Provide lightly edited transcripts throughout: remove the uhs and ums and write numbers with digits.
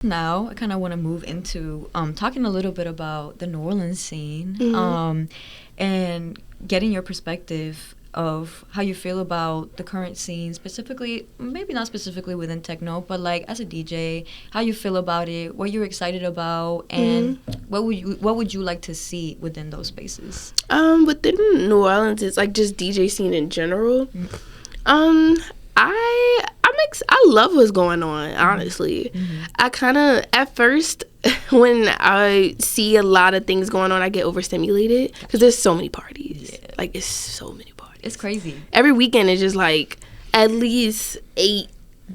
Now I kind of want to move into talking a little bit about the New Orleans scene, and getting your perspective of how you feel about the current scene, specifically, maybe not specifically within techno, but like as a DJ, how you feel about it, what you're excited about, and what would you like to see within those spaces? Within New Orleans, it's like just DJ scene in general. I love what's going on, honestly. I kind of, at first, when I see a lot of things going on, I get overstimulated because there's so many parties. Yeah. Like, it's so many parties. It's crazy. Every weekend is just like at least 8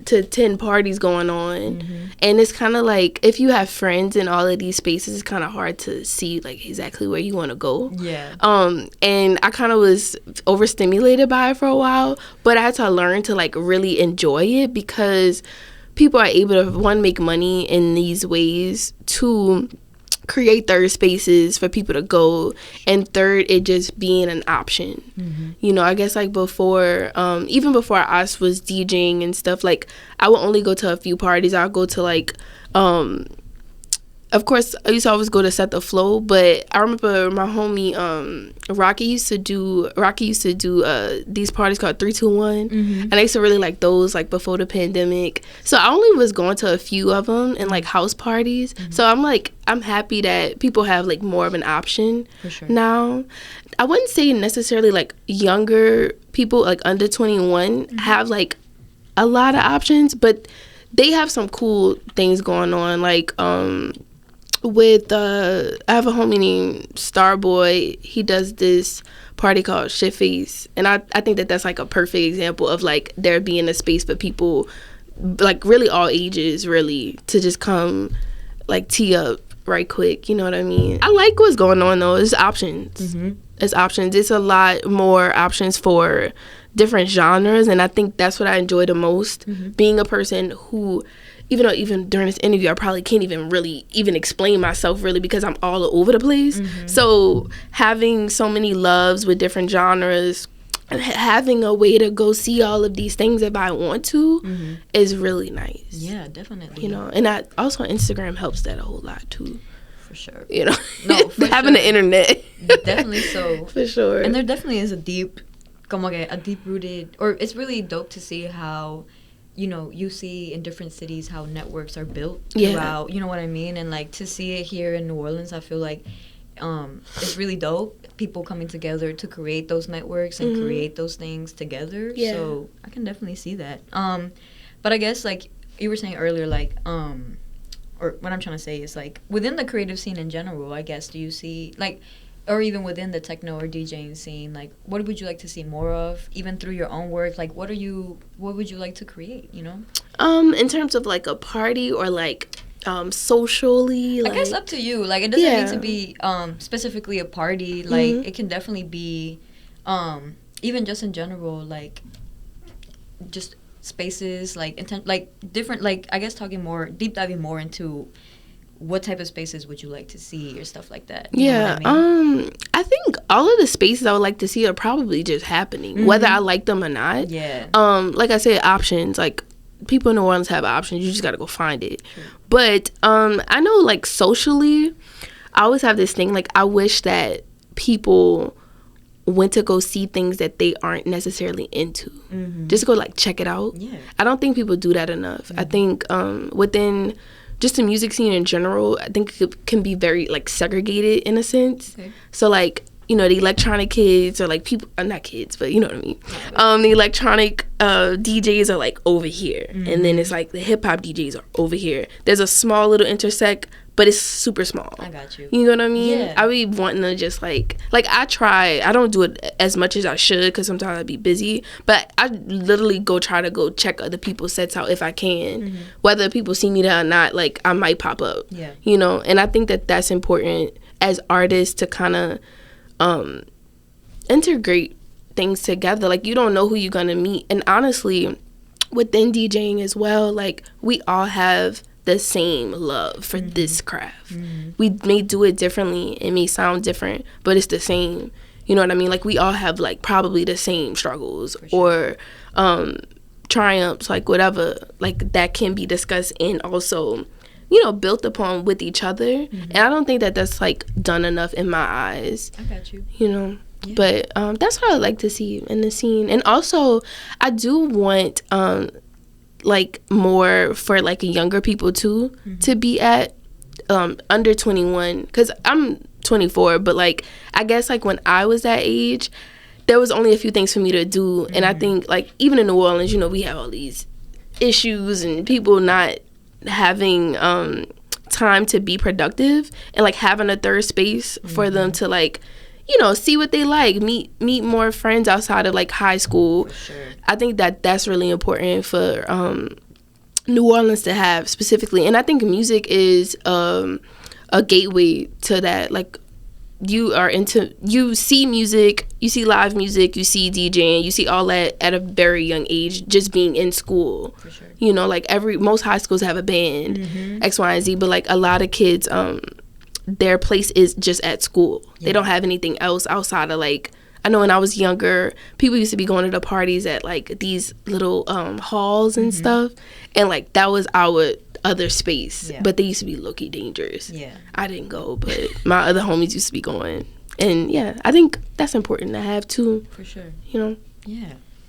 to 10 parties going on. And it's kind of like, if you have friends in all of these spaces, it's kind of hard to see like exactly where you want to go. Yeah. And I kind of was overstimulated by it for a while, but I had to learn to like really enjoy it because people are able to, one, make money in these ways, two, create third spaces for people to go, and third, it just being an option. You know, I guess like before, even before I was DJing and stuff, like I would only go to a few parties. I'll go to like of course, I used to always go to Set the Flow, but I remember my homie Rocky used to do these parties called 321, and I used to really like those like before the pandemic. So I only was going to a few of them and like house parties. So I'm happy that people have like more of an option now. I wouldn't say necessarily like younger people like under 21 have like a lot of options, but they have some cool things going on, like with I have a homie named Starboy. He does this party called Shit Face, and I think that that's like a perfect example of like there being a space for people like really all ages really to just come like tee up right quick, you know what I mean? I like what's going on though. It's options. It's options. It's a lot more options for different genres, and I think that's what I enjoy the most, being a person who, even though even during this interview I probably can't even really even explain myself really because I'm all over the place. So having so many loves with different genres and having a way to go see all of these things if I want to is really nice. Yeah, definitely. You know, and also Instagram helps that a whole lot too. For sure. You know, no, for having the internet. Definitely so. For sure. And there definitely is a deep-rooted, or it's really dope to see how, you know, you see in different cities how networks are built throughout, you know what I mean? And like to see it here in New Orleans, I feel like it's really dope. People coming together to create those networks and create those things together. Yeah. So I can definitely see that. But I guess like you were saying earlier, like, or what I'm trying to say is like within the creative scene in general, I guess, do you see like, or even within the techno or DJing scene, like what would you like to see more of, even through your own work? Like what would you like to create, you know? In terms of like a party or like socially, like, I guess up to you. Like it doesn't need to be specifically a party. Like it can definitely be even just in general, like just spaces, like different, like I guess deep diving more into what type of spaces would you like to see or stuff like that. You know what I mean? I think all of the spaces I would like to see are probably just happening, whether I like them or not. Yeah. Like I said, options, like people in New Orleans have options. You just got to go find it. But I know like socially, I always have this thing, like I wish that people went to go see things that they aren't necessarily into. Just go like check it out. Yeah. I don't think people do that enough. I think within just the music scene in general, I think it can be very like segregated in a sense. So like, you know, the electronic kids or like people, not kids, but you know what I mean. The electronic DJs are like over here, and then it's like the hip hop DJs are over here. There's a small little intersect, but it's super small. I got you. You know what I mean? Yeah. I be wanting to just like I try. I don't do it as much as I should because sometimes I be busy. But I literally try to go check other people's sets out if I can. Whether people see me there or not, like I might pop up. Yeah. You know, and I think that that's important as artists to kind of integrate things together. Like you don't know who you're gonna meet, and honestly, within DJing as well, like we all have the same love for this craft. We may do it differently, it may sound different, but it's the same. You know what I mean? Like we all have like probably the same struggles or triumphs, like whatever, like that can be discussed, and also built upon with each other. And I don't think that that's like done enough in my eyes. I got you. Yeah. But that's what I like to see in the scene. And also I do want like more for like younger people too to be at under 21, because I'm 24, but like I guess like when I was that age, there was only a few things for me to do. And I think like even in New Orleans, we have all these issues and people not having time to be productive, and like having a third space for them to like see what they like, meet more friends outside of like high school. Sure. I think that that's really important for New Orleans to have specifically. And I think music is a gateway to that. Like you see music, you see live music, you see DJing, you see all that at a very young age, just being in school. For sure. Like most high schools have a band, X, Y, and Z, but like a lot of kids, their place is just at school. They don't have anything else outside of like, I know when I was younger, people used to be going to the parties at like these little halls and stuff, and like that was our other space, but they used to be low-key dangerous. I didn't go, but my other homies used to be going, and I think that's important to have too. For sure. Yeah.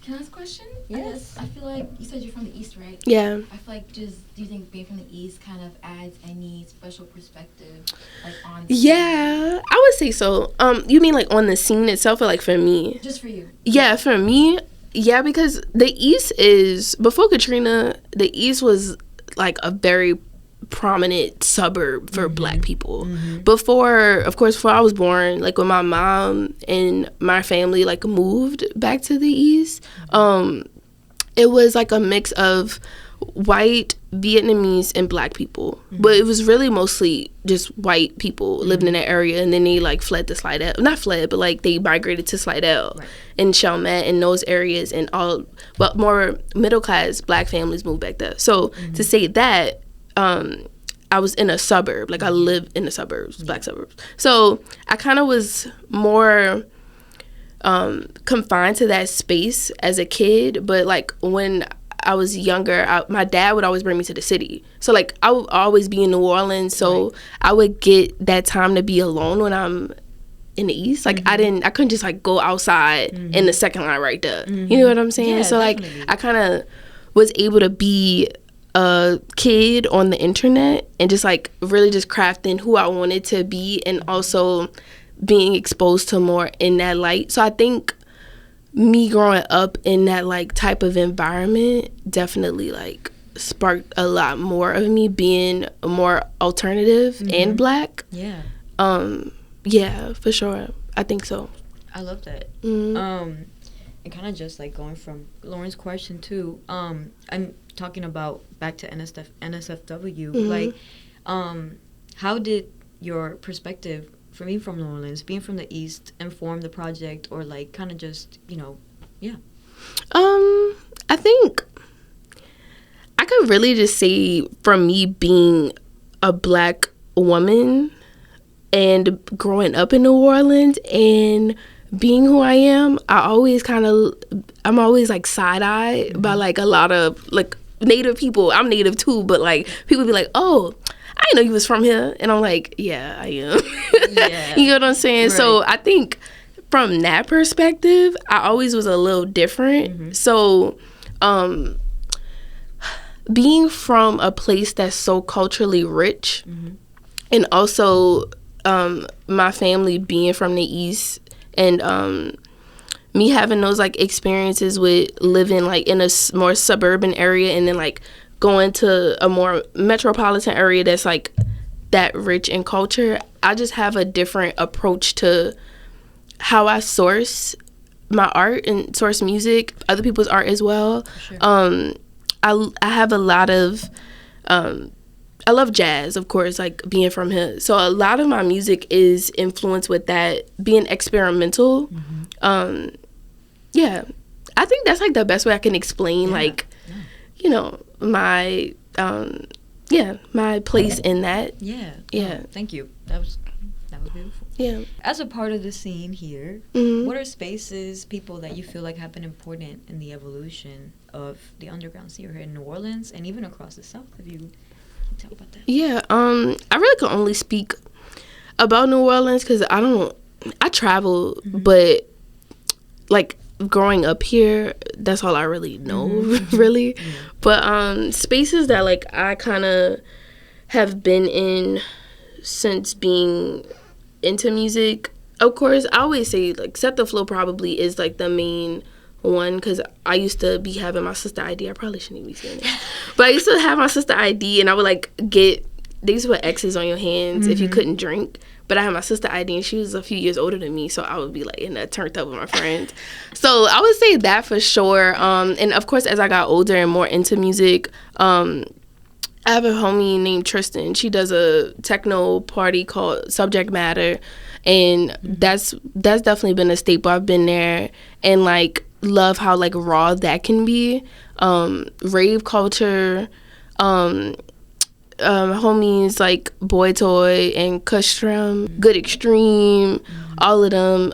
Can I ask a question? Yes. I feel like you said you're from the East, right? Yeah. I feel like do you think being from the East kind of adds any special perspective, like on? Yeah, I would say so. You mean like on the scene itself, or like for me? Just for you. Yeah, for me, because the East is, before Katrina, the East was like a very prominent suburb for Black people. Before I was born, like when my mom and my family like moved back to the East, it was like a mix of white, Vietnamese, and Black people. But it was really mostly just white people living in that area, and then they like fled to Slidell. Not fled, but like they migrated to Slidell and Chalmette and those areas, and more middle class Black families moved back there. So to say that, I was in a suburb, like I live in the suburbs, Black suburbs. So I kind of was more confined to that space as a kid, but like when I was younger, my dad would always bring me to the city. So like I would always be in New Orleans, so I would get that time to be alone when I'm in the East. Like I couldn't just like go outside in the second line right there. You know what I'm saying? So like I kind of was able to be a kid on the internet and just like really just crafting who I wanted to be, and also being exposed to more in that light. So I think me growing up in that like type of environment definitely like sparked a lot more of me being more alternative and Black. Yeah, for sure. I think so. I love that. And kind of just like going from Lauren's question too, I'm talking about back to NSFW, like how did your perspective from being from New Orleans, being from the East, inform the project, or like kind of just I think I could really just say, from me being a Black woman and growing up in New Orleans and being who I am, I'm always like side-eyed by like a lot of like Native people. I'm Native too, but like people be like, oh, I didn't know you was from here, and I'm like, yeah, I am. You know what I'm saying? Right. So I think from that perspective, I always was a little different. So being from a place that's so culturally rich, and also my family being from the East, and me having those like experiences with living like in a more suburban area, and then like going to a more metropolitan area that's like that rich in culture, I just have a different approach to how I source my art and source music, other people's art as well. Sure. I have a lot of I love jazz, of course, like being from here. So a lot of my music is influenced with that, being experimental. Yeah, I think that's like the best way I can explain my my place in that. Oh, thank you. That was beautiful. Yeah. As a part of the scene here, what are spaces, people that you feel like have been important in the evolution of the underground scene here in New Orleans and even across the South? If you Tell about that. Yeah, I really can only speak about New Orleans because I travel, but like growing up here, that's all I really know, really. But spaces that like I kind of have been in since being into music, of course, I always say like Set the Flow probably is like the main one because I used to be having my sister ID. I probably shouldn't even be saying it, but I used to have my sister ID, and I would like they used to put X's on your hands if you couldn't drink. But I had my sister ID, and she was a few years older than me, so I would be like in that turned up with my friends. So I would say that for sure. And of course, as I got older and more into music, I have a homie named Tristan. She does a techno party called Subject Matter, and that's definitely been a staple. I've been there and like love how like raw that can be. Rave culture. Homies like Boy Toy and Kustram, Good Extreme, all of them.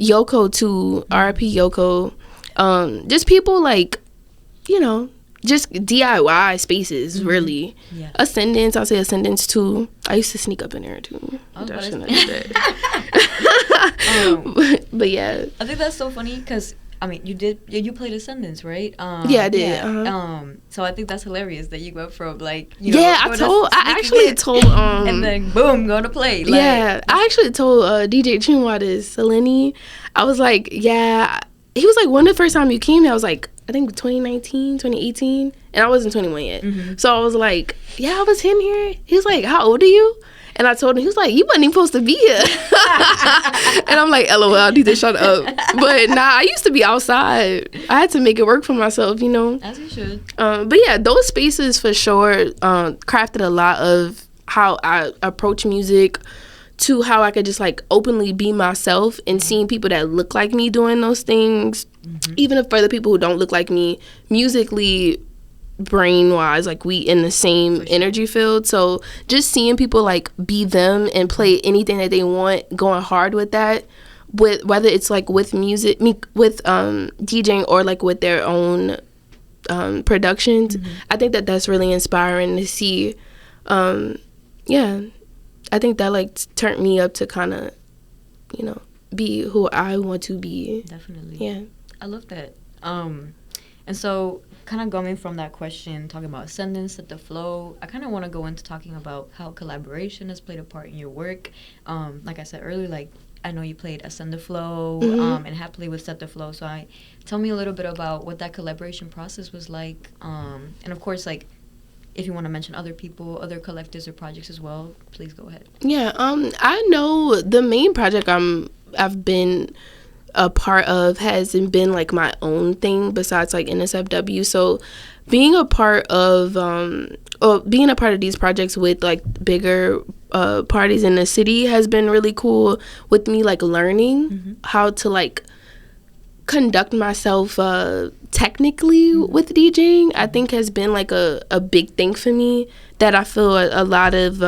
Yoko too, RIP Yoko. Just people like, just DIY spaces, really. Yeah. Ascendance, I'll say Ascendance too. I used to sneak up in there too. But yeah. I think that's so funny because I mean, you played Ascendance, right? Yeah, I did. Yeah. So I think that's hilarious that you go from like, I actually told and then boom, go to play. Like, yeah, I actually told DJ Chinwa this, Seleni. I was like, yeah. He was like, when the first time you came here, I was like, I think 2019, 2018, and I wasn't 21 yet. So I was like, yeah, I was in here. He was like, how old are you? And I told him, he was like, you wasn't even supposed to be here. And I'm like, LOL, I need to shut up. But nah, I used to be outside. I had to make it work for myself, As you should. But yeah, those spaces for sure crafted a lot of how I approach music to how I could just like openly be myself and seeing people that look like me doing those things. Even if for the people who don't look like me, musically, brain wise, like we in the same energy field. So just seeing people like be them and play anything that they want, going hard with that, with whether it's like with music, with DJing or like with their own productions. I think that that's really inspiring to see. Yeah, I think that like turned me up to kind of be who I want to be. Definitely. Yeah, I love that. And so kind of going from that question, talking about Ascendance, Set the Flow, I kind of want to go into talking about how collaboration has played a part in your work. Like I said earlier, like I know you played Ascend the Flow and have played with Set the Flow. So tell me a little bit about what that collaboration process was like. And of course, like if you want to mention other people, other collectives or projects as well, please go ahead. Yeah, I know the main project I've been a part of hasn't been like my own thing besides like NSFW. So being a part of these projects with like bigger parties in the city has been really cool with me like learning how to like conduct myself technically with DJing. I think has been like a big thing for me that I feel a lot of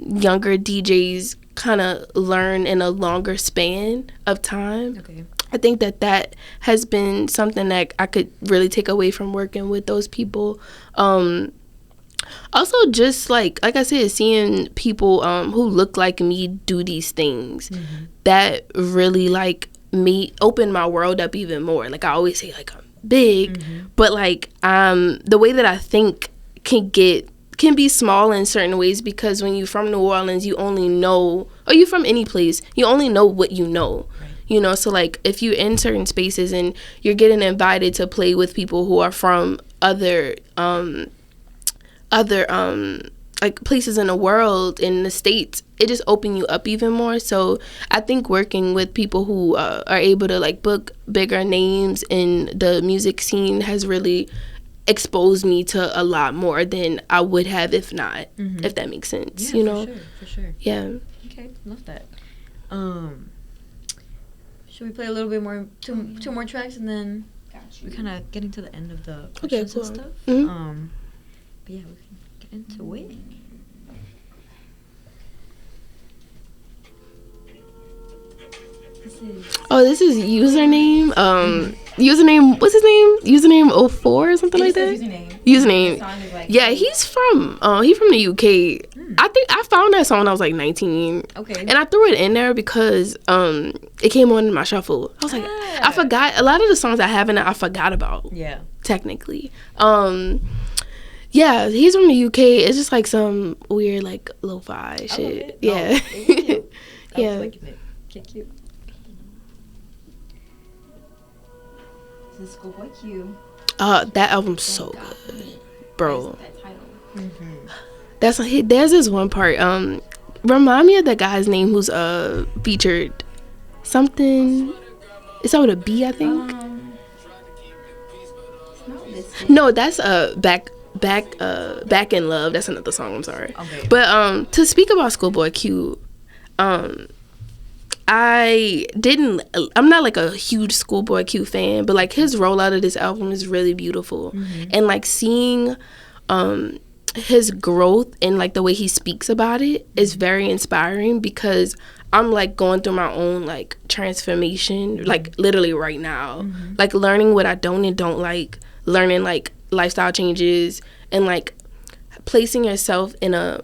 younger DJs kind of learn in a longer span of time. Okay. I think that has been something that I could really take away from working with those people. Also, just like I said, seeing people who look like me do these things, that really like open my world up even more. Like I always say, like I'm big, but like the way that I think can be small in certain ways, because when you're from New Orleans, you only know, or you're from any place, you only know what you know. Right. So like if you're in certain spaces and you're getting invited to play with people who are from other like places in the world, in the States, it just opens you up even more. So I think working with people who are able to like book bigger names in the music scene has really exposed me to a lot more than I would have if not, if that makes sense. Yeah, for sure. Yeah. Okay, love that. Should we play a little bit more, two more tracks, and then we're kind of getting to the end of the questions and stuff. But yeah, we can get into it. This is username. username, what's his name? Username 04 or something like that? Username. Like, yeah, he's from the UK. I think I found that song when I was like 19. Okay. And I threw it in there because it came on in my shuffle. I was like, I forgot a lot of the songs I have in it, I forgot about. Yeah. Technically. Yeah, he's from the UK. It's just like some weird like lo-fi shit. Yeah. Oh, yeah. Okay, cute. This is Schoolboy Q. That album's so good, bro. That title. There's this one part. Remind me of that guy's name who's featured something. It's over with a B, I think. No, that's Back in Love. That's another song. I'm sorry. Okay. But to speak about Schoolboy Q, I'm not like a huge Schoolboy Q fan, but like his rollout of this album is really beautiful. And like seeing his growth and like the way he speaks about it is very inspiring, because I'm like going through my own like transformation, like literally right now, like learning what I don't and don't like, learning like lifestyle changes, and like placing yourself in a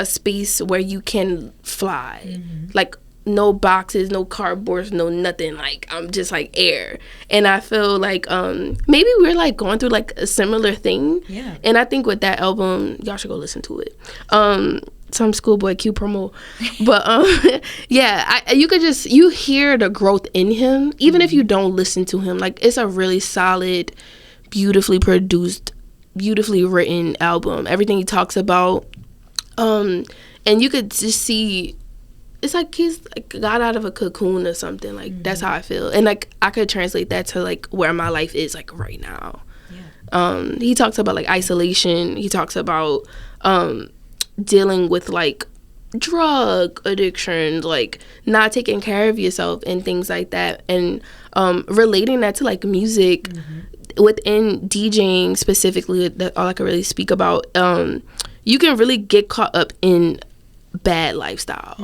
space where you can fly, like no boxes, no cardboards, no nothing, like I'm just like air. And I feel like maybe we're like going through like a similar thing. Yeah. And I think with that album, y'all should go listen to it. Some Schoolboy Q promo. But yeah, you hear the growth in him, even if you don't listen to him. Like it's a really solid, beautifully produced, beautifully written album. Everything he talks about, and you could just see it's like he's like got out of a cocoon or something. Like that's how I feel. And like I could translate that to like where my life is like right now. He talks about like isolation. He talks about dealing with like drug addiction, like not taking care of yourself and things like that, and relating that to like music. Within DJing specifically, that all I can really speak about, you can really get caught up in bad lifestyle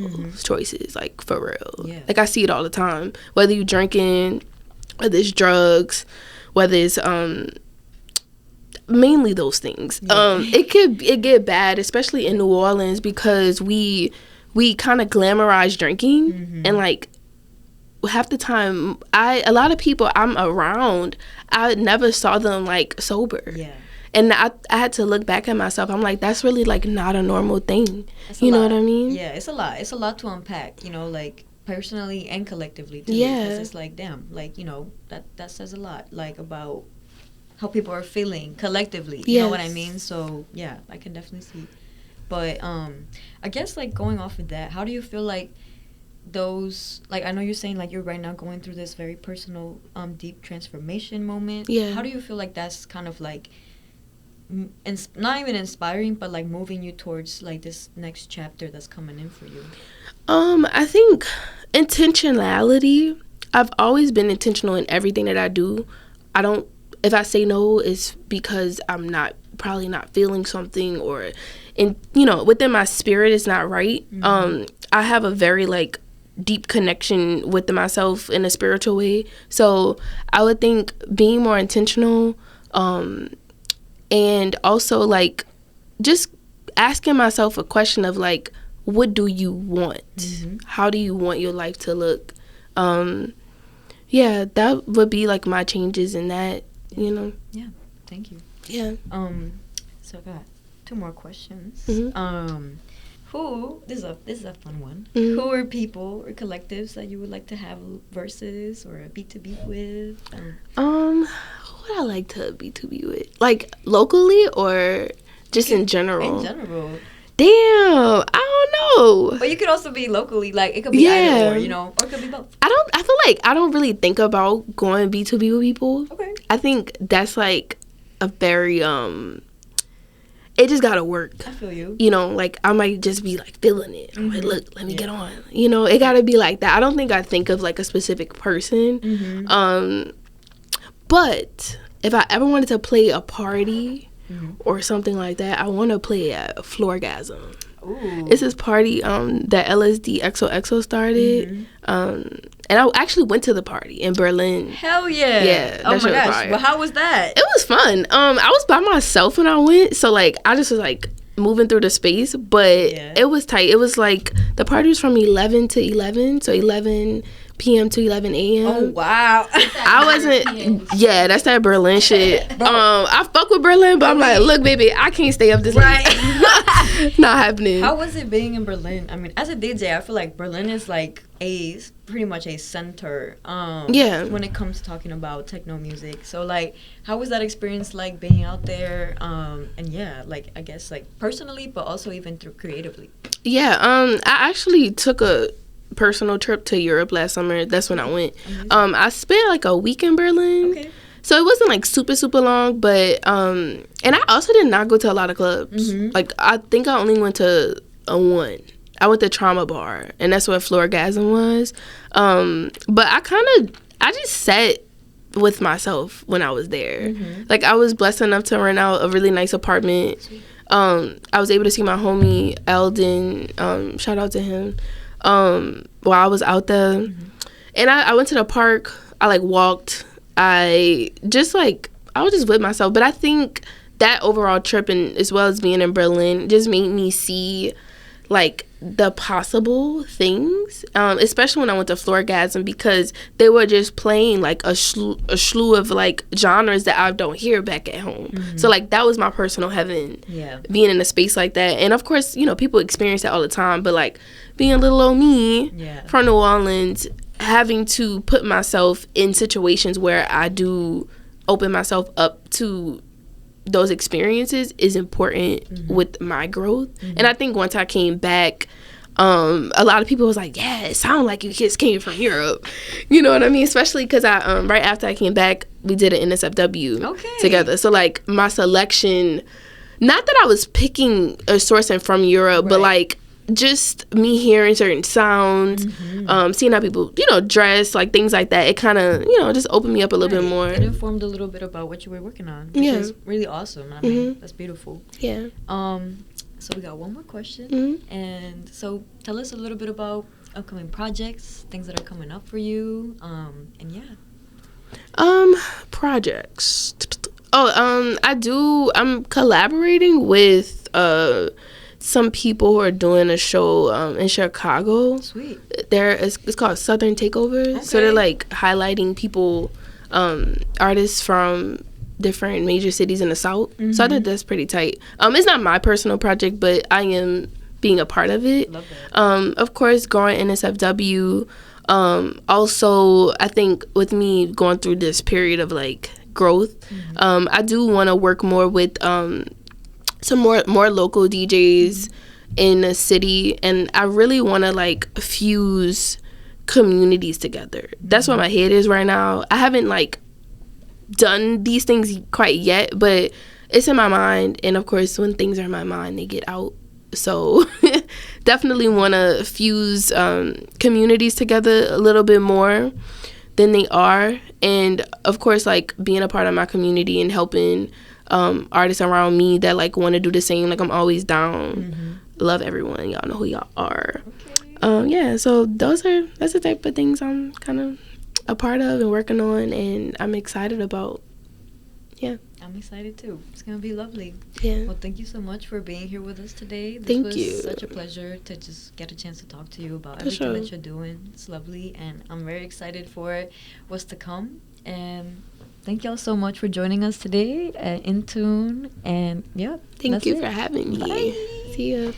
choices, like for real. Like I see it all the time, whether you drinking, whether it's drugs, whether it's mainly those things. It get bad, especially in New Orleans, because we kind of glamorize drinking, and like half the time a lot of people I'm around, I never saw them like sober. And I had to look back at myself. I'm like, that's really like not a normal thing. You know what I mean? Yeah, it's a lot. It's a lot to unpack, you know, like personally and collectively too. Yeah. Because it's like, damn, like, you know, that says a lot, like about how people are feeling collectively. You know what I mean? So yeah, I can definitely see. But I guess like going off of that, how do you feel like those, like I know you're saying like you're right now going through this very personal deep transformation moment. How do you feel like that's kind of like not even inspiring, but like moving you towards like this next chapter that's coming in for you? I think intentionality. I've always been intentional in everything that I do. If I say no, it's because I'm probably not feeling something, or within my spirit it's not right. I have a very like deep connection with myself in a spiritual way, so I would think being more intentional, and also like just asking myself a question of like, what do you want? How do you want your life to look? Yeah, that would be like my changes in that, you know. Yeah, thank you. Yeah. So I got 2 more questions. This is a fun one. Who are people or collectives that you would like to have verses or a beat to beat with? Who would I like to beat to beat with? Like locally or just in general? In general. Damn, I don't know. But you could also be locally, like it could be either or, you know, or it could be both. I feel like I don't really think about going B2B with people. Okay. I think that's like a very it just gotta work. I feel you. You know, like I might just be like feeling it. I'm like, look, let me get on. You know, it gotta be like that. I don't think I think of like a specific person. But if I ever wanted to play a party or something like that, I want to play at Floorgasm. It's this party that LSD XOXO started, And I actually went to the party in Berlin. Hell yeah. Yeah. Oh my gosh. Well, how was that? It was fun. I was by myself when I went. So, like, I just was, like, moving through the space. But it was tight. It was, like, the party was from 11 to 11. So, 11 p.m. to 11 a.m. Oh, wow. I wasn't. Yeah, that's that Berlin shit. I fuck with Berlin, but I'm like, look, baby, I can't stay up this late. Not happening. How was it being in Berlin? I mean, as a DJ, I feel like Berlin is like pretty much a center. When it comes to talking about techno music. So like, how was that experience like being out there? And yeah, like I guess like personally, but also even through creatively. Yeah. I actually took a personal trip to Europe last summer. That's when I went. I spent like a week in Berlin. Okay. So it wasn't like super long, but and I also did not go to a lot of clubs. Like I think I only went to one. I went to Trauma Bar, and that's where Floorgasm was. But I just sat with myself when I was there. Like I was blessed enough to rent out a really nice apartment. I was able to see my homie Eldon. Shout out to him. While I was out there, and I went to the park. I like walked. I was just with myself. But I think that overall trip, and as well as being in Berlin, just made me see like the possible things, especially when I went to Floorgasm, because they were just playing like a slew of like genres that I don't hear back at home. So like that was my personal heaven, being in a space like that. And of course, you know, people experience that all the time, but like being little old me from New Orleans, having to put myself in situations where I do open myself up to those experiences is important with my growth. And I think once I came back, a lot of people was like, yeah, it sounded like you just came from Europe. You know what I mean? Especially because I right after I came back, we did an NSFW together. So like my selection, not that I was picking or sourcing from Europe, but like just me hearing certain sounds, seeing how people, you know, dress, like things like that, it kind of, you know, just opened me up a little bit more. It informed a little bit about what you were working on, which is really awesome. I mean, that's beautiful. Yeah. So we got one more question. And so tell us a little bit about upcoming projects, things that are coming up for you, and yeah. Projects. I'm collaborating with some people who are doing a show in Chicago. Sweet. It's called Southern Takeover. Okay. So they're like highlighting people, artists from different major cities in the South. So I think that's pretty tight. It's not my personal project, but I am being a part of it. Love that. Of course, growing NSFW. Also, I think with me going through this period of like growth, I do want to work more with some more local DJs in the city, and I really want to like fuse communities together. That's where my head is right now. I haven't like done these things quite yet, but it's in my mind, and of course when things are in my mind they get out. So definitely want to fuse communities together a little bit more than they are, and of course like being a part of my community and helping artists around me that like want to do the same. Like I'm always down. Love everyone. Y'all know who y'all are. Okay. So that's the type of things I'm kind of a part of and working on, and I'm excited about. Yeah. I'm excited too. It's gonna be lovely. Yeah. Well, thank you so much for being here with us today. Thank you. This was such a pleasure to just get a chance to talk to you about everything that you're doing. It's lovely, and I'm very excited for what's to come. And thank y'all so much for joining us today at In Tune. And yeah, thank you for having me. Bye. See ya.